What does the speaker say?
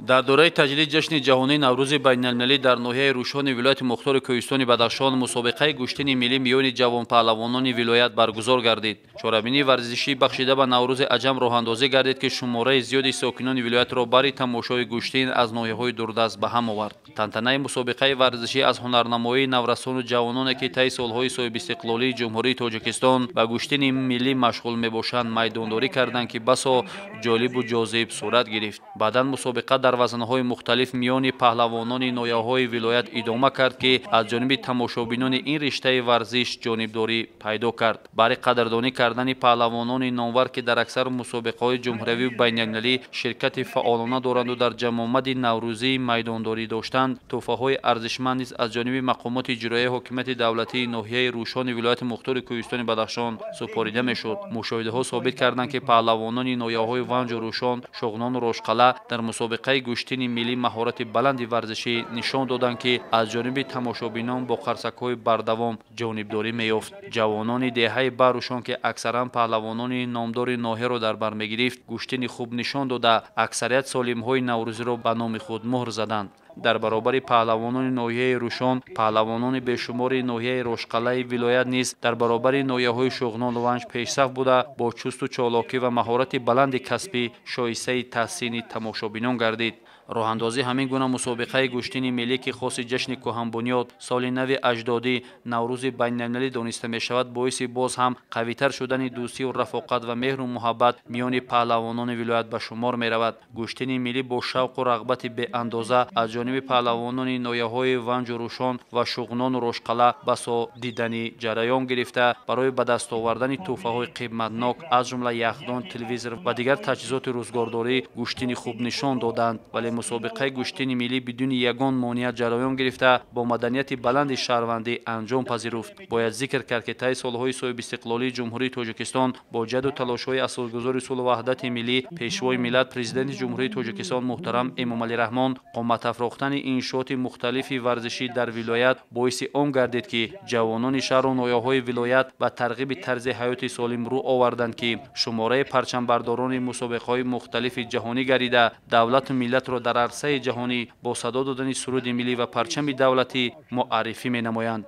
дар дораи таҷлили ҷашни ҷаҳонии наврӯзи байналмилалӣ дар ноҳияи рӯшони вилояти мухтори кӯҳистони Бадахшон мусобиқаи гӯштини миллӣ миёни ҷавонпаҳлавонони вилоят баргузор гардид. Чорабинии варзишӣ бахшида ба Наврӯзи Аҷам роҳандозӣ гардид, ки шумораи зиёди сокинони вилоятро бари тамошои гӯштин аз ноҳияҳои дурдаст ба ҳам овард. Тантанаи мусобиқаи варзишӣ аз ҳунарнамоии наврасону ҷавононе, ки таи солҳои соҳибистиқлолии Ҷумҳурии Тоҷикистон ба гӯштини миллӣ машғул мебошанд, майдондорӣ карданд, ки басо ҷолибу ҷозиб сурат гирифт. Баъдан мусобиқа дар вазнҳои мухталиф миёни паҳлавонони ноҳияҳои вилоят идома кард, ки аз ҷониби тамошобинони ин риштаи варзиш ҷонибдорӣ пайдо кард. Бари қадрдонӣ кардани паҳлавонони номвар, ки дар аксар мусобиқаҳои ҷумҳуриявию байналмилалӣ ширкати фаъолона доранду дар ҷамомади наврӯзӣ майдондорӣ доштанд, тӯҳфаҳои арзишманд низ аз ҷониби мақомоти иҷроияи ҳокимияти давлатии ноҳияи рӯшони вилояти мухтори кӯҳистони Бадахшон супорида мешуд. мушоҳидаҳо собит карданд, ки паҳлавонони ноҳияҳои Ванҷу Рӯшон, Шуғнону Рошқала дар мусобиқаи гӯштини миллӣ маҳорати баланди варзишӣ нишон доданд, ки аз ҷониби тамошобинон бо қарсакҳои бардавом ҷонибдорӣ меёфт. ҷавонони деҳаи Барушон, ки аксаран паҳлавонони номдори ноҳияро дар бар мегирифт, гӯштини хуб нишон дода аксарият солимҳои наврӯзиро ба номи худ муҳр заданд. дар баробари паҳлавонони ноҳияи Рӯшон, паҳлавонони бешумори ноҳияи Рошқалаи вилоят низ дар баробари ноҳияҳои Шуғнону Ванҷ пешсаф буда, бо чусту чолокӣ ва маҳорати баланди касбӣ шоисаи таҳсини тамошобинон гардид. роҳандозӣ ҳамин гуна мусобиқаи гӯштини миллӣ, ки хоси ҷашни кӯҳанбунёд, соли нави аҷдодӣ, наврӯзи байналмилалӣ дониста мешавад, боиси боз ҳам қавитар шудани дӯстию рафоқат ва меҳру муҳаббат миёни паҳлавонони вилоят ба шумор меравад. гӯштини миллӣ бо шавқу рағбати беандоза аз ҷониби паҳлавонони ноҳияҳои Ванҷу Рӯшон ва Шуғнону Рошқала басо дидани ҷараён гирифта, барои ба даст овардани тӯҳфаҳои қиматнок аз ҷумла яхдон, телевизор ва дигар таҷҳизоти рӯзгордорӣ гӯштини хуб нишон доданд. вале мусобиқаи гӯштини миллӣ бидуни ягон монеат ҷараён гирифта, бо маданияти баланди шаҳрвандӣ анҷом пазируфт. бояд зикр кард, ки таи солҳои соҳибистиқлолии Ҷумҳурии Тоҷикистон бо ҷадду талошҳои асосгузори сулҳу ваҳдати миллӣ, пешвои миллат президенти Ҷумҳурии Тоҷикистон муҳтарам Эмомалӣ Раҳмон, қоматафрохтани иншооти мухталифи варзишӣ дар вилоят боиси он гардид, ки ҷавонони шаҳру ноҳияҳои вилоят ба тарғиби тарзи ҳаёти солим рӯ оварданд, ки шумораи парчамбардорони мусобиқаҳои мухталифи ҷаҳонӣ гарида, давлату миллатро дар арсаи ҷаҳонӣ бо садо додани суруди миллӣ ва парчами давлатӣ муаррифӣ менамоянд.